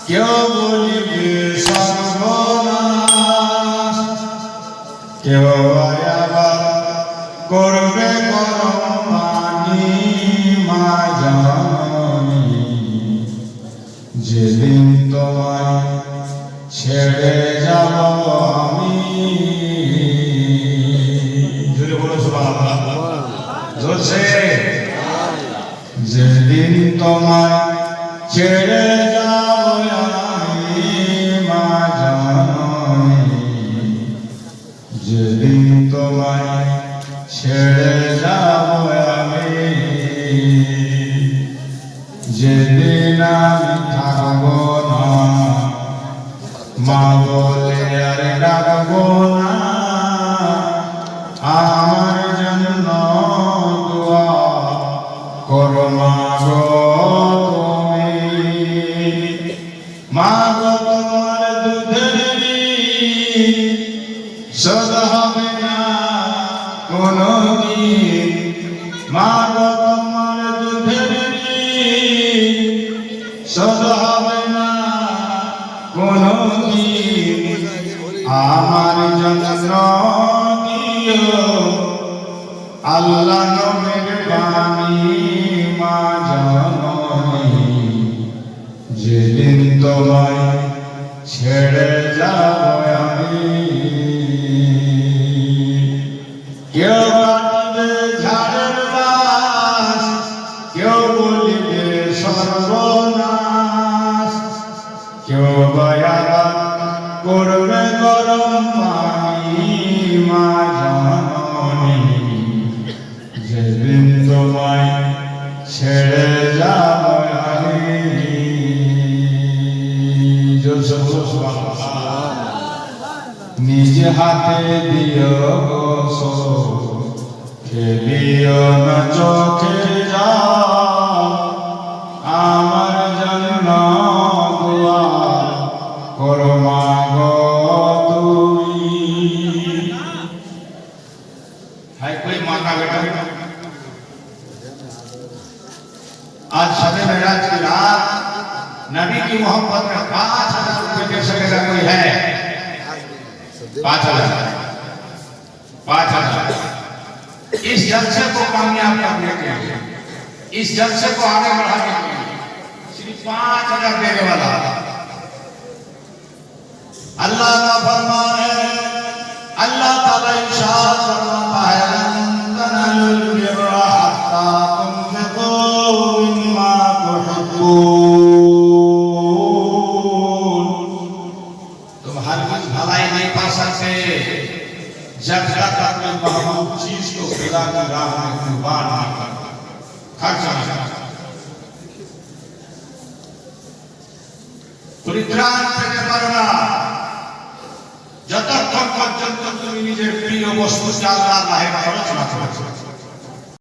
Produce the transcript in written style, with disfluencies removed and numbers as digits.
কেউ বলিবে সর্বনাশ, কেউ আবার করবে গরম পানি। মা জননী যেদিন তোমায় ছেড়ে যাব আমি, জোরে বলো সুবহানাল্লাহ, জোরছে, যেদিন তোমায় ছেড়ে যাব আমি মা জননী, যেদিন তোমায় ছেড়ে যাব আমি, যেদিন আমি থাকবো না মা বলে আর ডাকবো না, আমার জন্য দোয়া করো মা গো তুমি। মা গো তোমার দুধের শোধ হবে না কোনদিন, মা গো তোমার দুধের শোধ হবে না কোনদিন, আমার জন্য দিও আল্লাহ নবীর বাণী। মা জননী যেদিন তোমায় ছেড়ে যাব আমি, কেউ কাটবে ঝাড়ের বাস, কেউ বলিবে সর্বনাশ, কেউ আবার করবে গরম পানি। মা জননী যেদিন তোমায় ছেড়ে যাব আমি, নিজ হাতে দিও খেলিও না চোখে যাও, আমার জন্য দোয়া করো মা গো তুমি। है कोई माँ का बेटा? आज शब मेराज की रात नबी की मोहब्बत में 5000 रुपए दे सकेगा कोई है? 5000 इस जलसे को कामयाब करने के लिए, इस जलसे को आगे बढ़ाने के लिए सिर्फ 5000 देने वाला अल्लाह का फरमान है। अल्लाह ताला इरशाद फरमाता है, तनालुल बिर्रा हत्ता तुनफिकू मिम्मा तुहिब्बून, तुम हरगिज़ भलाई नहीं पा सकते जब तक अपने महबूब चीज को खुदा की राह में कुर्बान ना करते। खर्च পরিত্রাণ পেতে পারো না যতক্ষণ পর্যন্ত তুমি নিজের প্রিয় বস্তুকে আল্লাহর রাহে খরচ না করছো।